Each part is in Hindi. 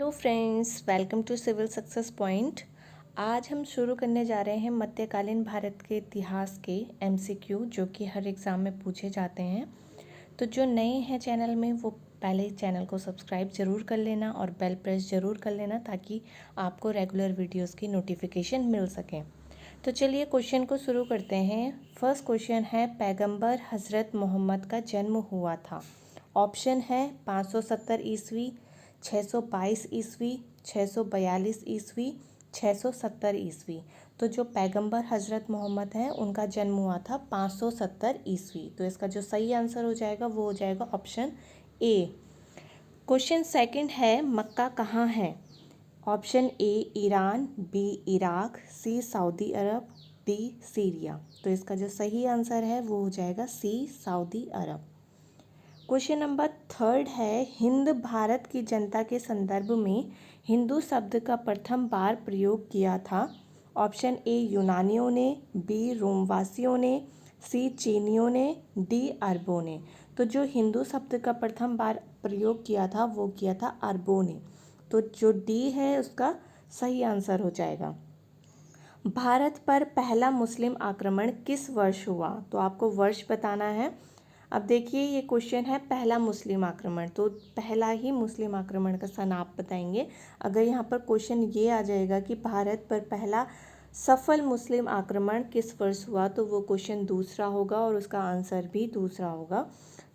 Hello friends, welcome to civil success point. आज हम शुरू करने जा रहे हैं मध्यकालीन भारत के इतिहास के एमसीक्यू, जो कि हर एग्ज़ाम में पूछे जाते हैं। तो जो नए हैं चैनल में, वो पहले चैनल को सब्सक्राइब ज़रूर कर लेना और बेल प्रेस ज़रूर कर लेना, ताकि आपको रेगुलर वीडियोस की नोटिफिकेशन मिल सके। तो चलिए क्वेश्चन को शुरू करते हैं। फर्स्ट क्वेश्चन है, पैगंबर हज़रत मोहम्मद का जन्म हुआ था। ऑप्शन है 570 ईस्वी, 622 ईस्वी, 642 ईस्वी, 670 ईस्वी। तो जो पैगंबर हज़रत मोहम्मद हैं, उनका जन्म हुआ था 570 ईस्वी। तो इसका जो सही आंसर हो जाएगा वो हो जाएगा ऑप्शन ए। क्वेश्चन सेकंड है, मक्का कहाँ है? Option A Iran, B Iraq, C Saudi Arab, D Syria. तो इसका जो सही आंसर है वो हो जाएगा C Saudi Arab. Question number third है, हिंद भारत की जनता के संदर्भ में हिंदू शब्द का प्रथम बार प्रयोग किया था। ऑप्शन ए यूनानियों ने, बी रोमवासियों ने, सी चीनियों ने, डी अरबों ने। तो जो हिंदू शब्द का प्रथम बार प्रयोग किया था वो किया था अरबों ने। तो जो डी है उसका सही आंसर हो जाएगा। भारत पर पहला मुस्लिम आक्रमण किस वर्ष हुआ? तो आपको वर्ष बताना है। अब देखिए, ये क्वेश्चन है पहला मुस्लिम आक्रमण, तो पहला ही मुस्लिम आक्रमण का सन आप बताएंगे। अगर यहाँ पर क्वेश्चन ये आ जाएगा कि भारत पर पहला सफल मुस्लिम आक्रमण किस वर्ष हुआ, तो वो क्वेश्चन दूसरा होगा और उसका आंसर भी दूसरा होगा।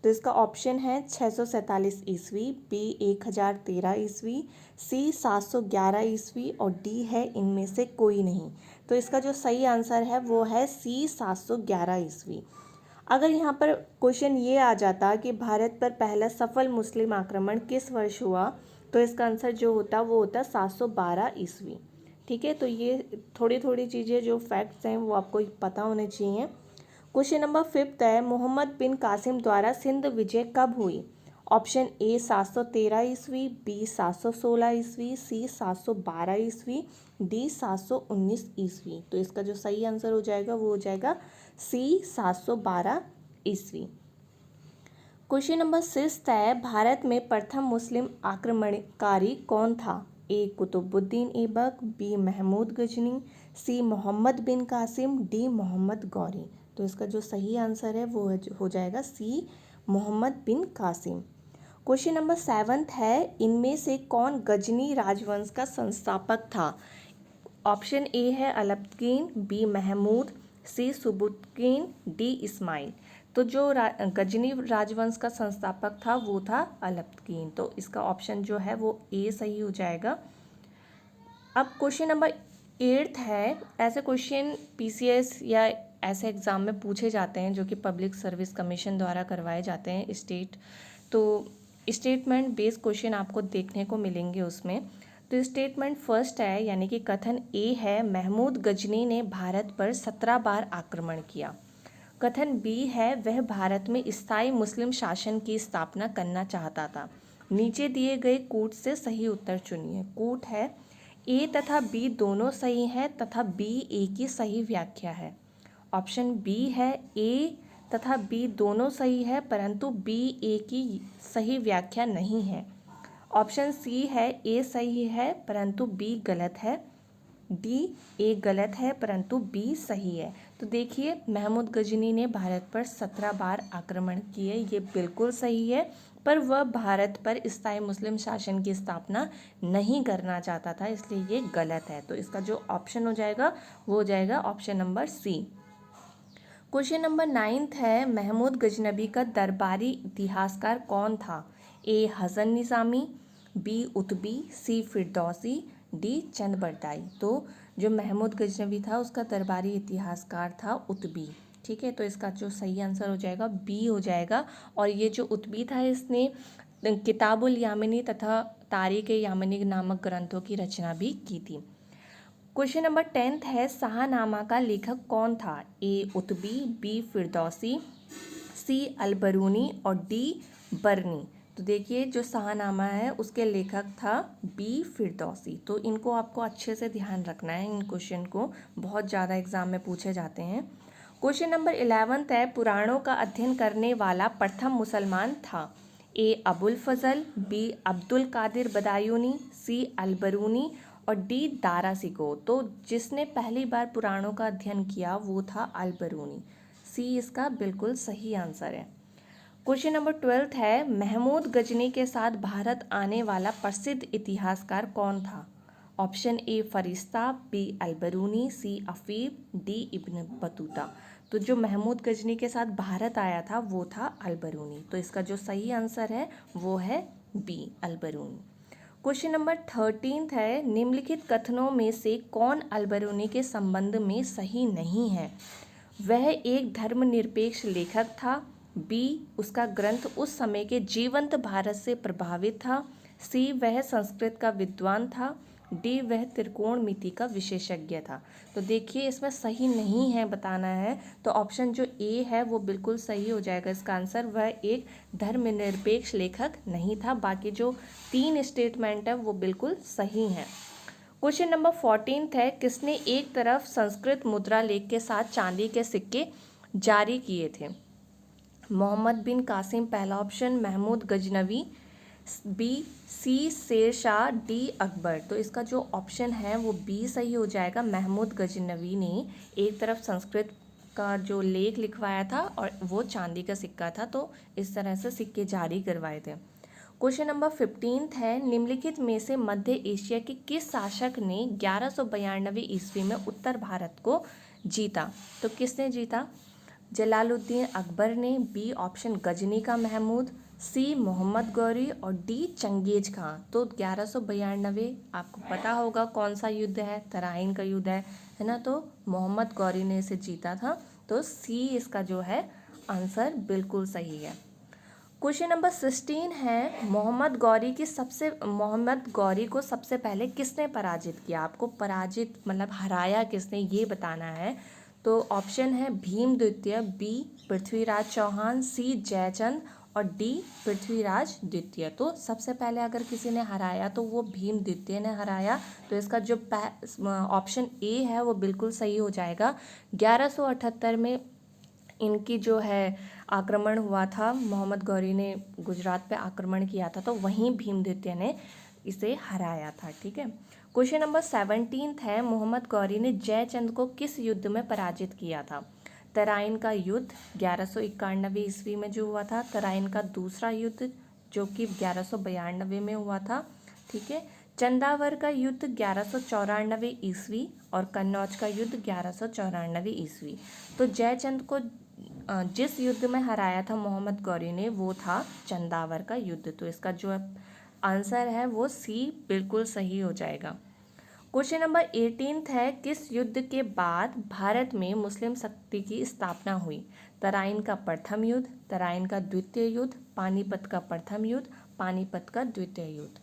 तो इसका ऑप्शन है 647 ईस्वी, बी 1013 ईस्वी, सी 711 ईस्वी और डी है इनमें से कोई नहीं। तो इसका जो सही आंसर है वो है सी 711 ईस्वी। अगर यहाँ पर क्वेश्चन ये आ जाता कि भारत पर पहला सफल मुस्लिम आक्रमण किस वर्ष हुआ, तो इसका आंसर जो होता वो होता 712 ईस्वी। ठीक है, तो ये थोड़ी थोड़ी चीज़ें जो फैक्ट्स हैं वो आपको पता होने चाहिए। क्वेश्चन नंबर फिफ्थ है, मोहम्मद बिन कासिम द्वारा सिंध विजय कब हुई? ऑप्शन ए 713 ईस्वी, बी 716 ईस्वी, सी 712 ईस्वी, डी 719 ईस्वी। तो इसका जो सही आंसर हो जाएगा वो हो जाएगा सी 712 ईस्वी। क्वेश्चन नंबर सिक्स्थ है, भारत में प्रथम मुस्लिम आक्रमणकारी कौन था? ए कुतुबुद्दीन ऐबक, बी महमूद गजनी, सी मोहम्मद बिन कासिम, डी मोहम्मद गौरी। तो इसका जो सही आंसर है वो हो जाएगा सी Mohammad bin Qasim. Question number seventh है, इनमें से कौन गजनी राजवंश का संस्थापक था? ऑप्शन ए है अलबकीन, बी महमूद, सी सुबुतकीन, डी इस्माइल। तो जो गजनी राजवंश का संस्थापक था वो था अलबकीन। तो इसका ऑप्शन जो है वो ए सही हो जाएगा। अब क्वेश्चन नंबर एट्थ है, ऐसे क्वेश्चन पीसीएस या ऐसे एग्ज़ाम में पूछे जाते हैं जो कि पब्लिक सर्विस कमीशन द्वारा करवाए जाते हैं स्टेट। तो स्टेटमेंट बेस्ड क्वेश्चन आपको देखने को मिलेंगे उसमें। तो स्टेटमेंट फर्स्ट है, यानी कि कथन ए है, महमूद गजनी ने भारत पर 17 बार आक्रमण किया। कथन बी है, वह भारत में स्थायी मुस्लिम शासन की स्थापना करना चाहता था। नीचे दिए गए कूट से सही उत्तर चुनिए। कूट है ए तथा बी दोनों सही हैं तथा बी ए की सही व्याख्या है। ऑप्शन बी है ए तथा बी दोनों सही है परंतु बी ए की सही व्याख्या नहीं है। ऑप्शन सी है ए सही है परंतु बी गलत है। डी ए गलत है परंतु बी सही है। तो देखिए, महमूद गजनी ने भारत पर 17 बार आक्रमण किए, ये बिल्कुल सही है, पर वह भारत पर स्थायी मुस्लिम शासन की स्थापना नहीं करना चाहता था, इसलिए ये गलत है। तो इसका जो ऑप्शन हो जाएगा वो हो जाएगा option number C. Question number 9 है, महमूद गजनबी का दरबारी इतिहासकार कौन था? A Hasan Nizami, B Utbi, C Firdausi, D Chand Bardai. तो जो महमूद गजनबी था उसका दरबारी इतिहासकार था उतबी। ठीक है, तो इसका जो सही आंसर हो जाएगा बी हो जाएगा। और ये जो उतबी था इसने किताबुल यामिनी तथा तारीख यामिनी नामक ग्रंथों की रचना भी की थी। क्वेश्चन नंबर 10 है, शाहनामा का लेखक कौन था? ए उतबी, बी फिरदौसी, सी अलबरूनी और डी बरनी। तो देखिए, जो शाहनामा है उसके लेखक था बी फिरदौसी। तो इनको आपको अच्छे से ध्यान रखना है, इन क्वेश्चन को बहुत ज़्यादा एग्जाम में पूछे जाते हैं। क्वेश्चन नंबर 11 है, पुराणों का अध्ययन करने वाला प्रथम मुसलमान था। ए अबुल फजल, बी अब्दुल कादिर बदायूनी, सी अलबरूनी और डी दारा सिकोह। तो जिसने पहली बार पुराणों का अध्ययन किया वो था अलबरूनी। सी इसका बिल्कुल सही आंसर है। क्वेश्चन नंबर 12 है, महमूद गजनी के साथ भारत आने वाला प्रसिद्ध इतिहासकार कौन था? Option A Firishta, B Al-Biruni, C Afif, D Ibn Battuta. तो जो महमूद गजनी के साथ भारत आया था वो था अलबरूनी। तो इसका जो सही आंसर है वो है बी अलबरूनी। क्वेश्चन नंबर 13 है, निम्नलिखित कथनों में से कौन अलबरूनी के संबंध में सही नहीं है? वह एक धर्मनिरपेक्ष लेखक था, बी उसका ग्रंथ उस समय के जीवंत भारत से प्रभावित था, सी वह संस्कृत का विद्वान था, डी वह त्रिकोणमिति का विशेषज्ञ था। तो देखिए इसमें सही नहीं है बताना है, तो ऑप्शन जो ए है वो बिल्कुल सही हो जाएगा इसका आंसर। वह एक धर्मनिरपेक्ष लेखक नहीं था, बाकी जो 3 स्टेटमेंट है वो बिल्कुल सही हैं। क्वेश्चन नंबर 14 है, किसने एक तरफ संस्कृत मुद्रा लेख के साथ चांदी के सिक्के जारी किए थे? मोहम्मद बिन कासिम पहला option, Mahmud Ghaznavi, B C Sher Shah, D Akbar. तो इसका जो ऑप्शन है वो बी सही हो जाएगा। महमूद गजनवी ने एक तरफ संस्कृत का जो लेख लिखवाया था और वो चांदी का सिक्का था, तो इस तरह से सिक्के जारी करवाए थे। क्वेश्चन नंबर 15 है, निम्नलिखित में से मध्य एशिया के किस शासक ने 1192 ईस्वी में उत्तर भारत को जीता? तो किसने जीता? जलालुद्दीन अकबर ने, बी ऑप्शन गजनी का महमूद, सी मोहम्मद गौरी और डी चंगेज खां। तो 1192 आपको पता होगा कौन सा युद्ध है? तराइन का युद्ध है ना। तो मोहम्मद गौरी ने इसे जीता था, तो सी इसका जो है आंसर बिल्कुल सही है। क्वेश्चन नंबर 16 है, मोहम्मद गौरी को सबसे पहले किसने पराजित किया? आपको पराजित मतलब हराया किसने ये बताना है। तो ऑप्शन है भीम द्वितीय, बी पृथ्वीराज चौहान, सी जयचंद और डी पृथ्वीराज द्वितीय। तो सबसे पहले अगर किसी ने हराया तो वो भीम द्वितीय ने हराया। तो इसका जो ऑप्शन ए है वो बिल्कुल सही हो जाएगा। 1178 में इनकी जो है आक्रमण हुआ था, मोहम्मद गौरी ने गुजरात पे आक्रमण किया था, तो वहीं भीम द्वितीय ने इसे हराया था। ठीक है। क्वेश्चन नंबर 17 है, मोहम्मद गौरी ने जयचंद को किस युद्ध में पराजित किया था? तराइन का युद्ध 1191 ईस्वी में जो हुआ था, तराइन का दूसरा युद्ध जो कि 1192 में हुआ था। ठीक है। चंदावर का युद्ध 1194 ईस्वी और कन्नौज का युद्ध 1194 ईस्वी। तो जयचंद को जिस युद्ध में हराया था मोहम्मद गौरी ने वो था चंदावर का युद्ध। तो इसका जो आंसर है वो सी बिल्कुल सही हो जाएगा। क्वेश्चन नंबर 18 है, किस युद्ध के बाद भारत में मुस्लिम शक्ति की स्थापना हुई? तराइन का प्रथम युद्ध, तराइन का द्वितीय युद्ध, पानीपत का प्रथम युद्ध, पानीपत का द्वितीय युद्ध।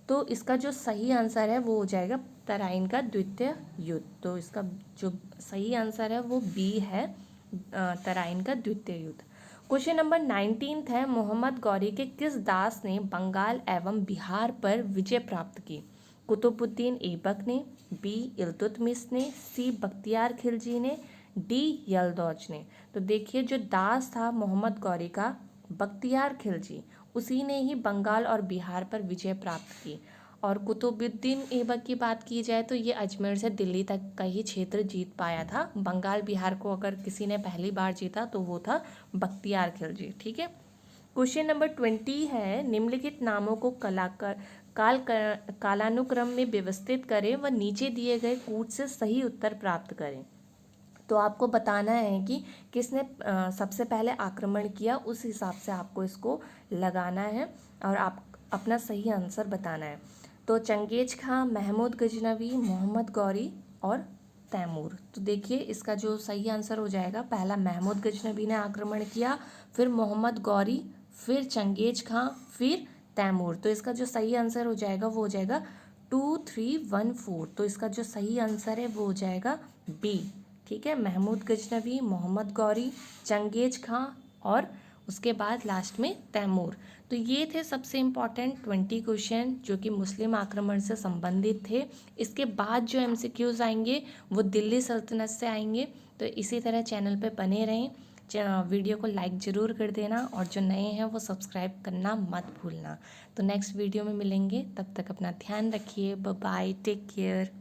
तो इसका जो सही आंसर है वो हो जाएगा तराइन का द्वितीय युद्ध। तो इसका जो सही आंसर है वो बी है, तराइन का द्वितीय युद्ध। क्वेश्चन नंबर 19 है, मोहम्मद गौरी के किस दास ने बंगाल एवं बिहार पर विजय प्राप्त की? कुतुबुद्दीन ऐबक ने, बी इल्तुतमिश ने, सी बख्तियार खिलजी ने, डी यलदौज ने। तो देखिए जो दास था मोहम्मद गौरी का बख्तियार खिलजी, उसी ने ही बंगाल और बिहार पर विजय प्राप्त की। और कुतुबुद्दीन ऐबक की बात की जाए तो ये अजमेर से दिल्ली तक का ही क्षेत्र जीत पाया था। बंगाल बिहार को अगर किसी ने पहली बार जीता तो वो था बख्तियार खिलजी। ठीक है। क्वेश्चन नंबर 20 है, निम्नलिखित नामों को कालानुक्रम में व्यवस्थित करें व नीचे दिए गए कूट से सही उत्तर प्राप्त करें। तो आपको बताना है कि किसने सबसे पहले आक्रमण किया, उस हिसाब से आपको इसको लगाना है और आप अपना सही आंसर बताना है। तो चंगेज खां, महमूद गजनवी, मोहम्मद गौरी और तैमूर। तो देखिए इसका जो सही आंसर हो जाएगा, पहला महमूद गजनवी ने आक्रमण किया, फिर मोहम्मद गौरी, फिर चंगेज खां, फिर तैमूर। तो इसका जो सही आंसर हो जाएगा वो हो जाएगा 2, 3, 1, 4। तो इसका जो सही आंसर है वो हो जाएगा बी। ठीक है। महमूद गजनवी, मोहम्मद गौरी, चंगेज खां और उसके बाद लास्ट में तैमूर। तो ये थे सबसे इम्पॉर्टेंट 20 क्वेश्चन जो कि मुस्लिम आक्रमण से संबंधित थे। इसके बाद जो MCQs आएंगे वो दिल्ली सल्तनत से आएंगे। तो इसी तरह चैनल पे बने रहें। वीडियो को लाइक ज़रूर कर देना और जो नए हैं वो सब्सक्राइब करना मत भूलना। तो नेक्स्ट वीडियो में मिलेंगे, तब तक अपना ध्यान रखिए। Bye bye, take care.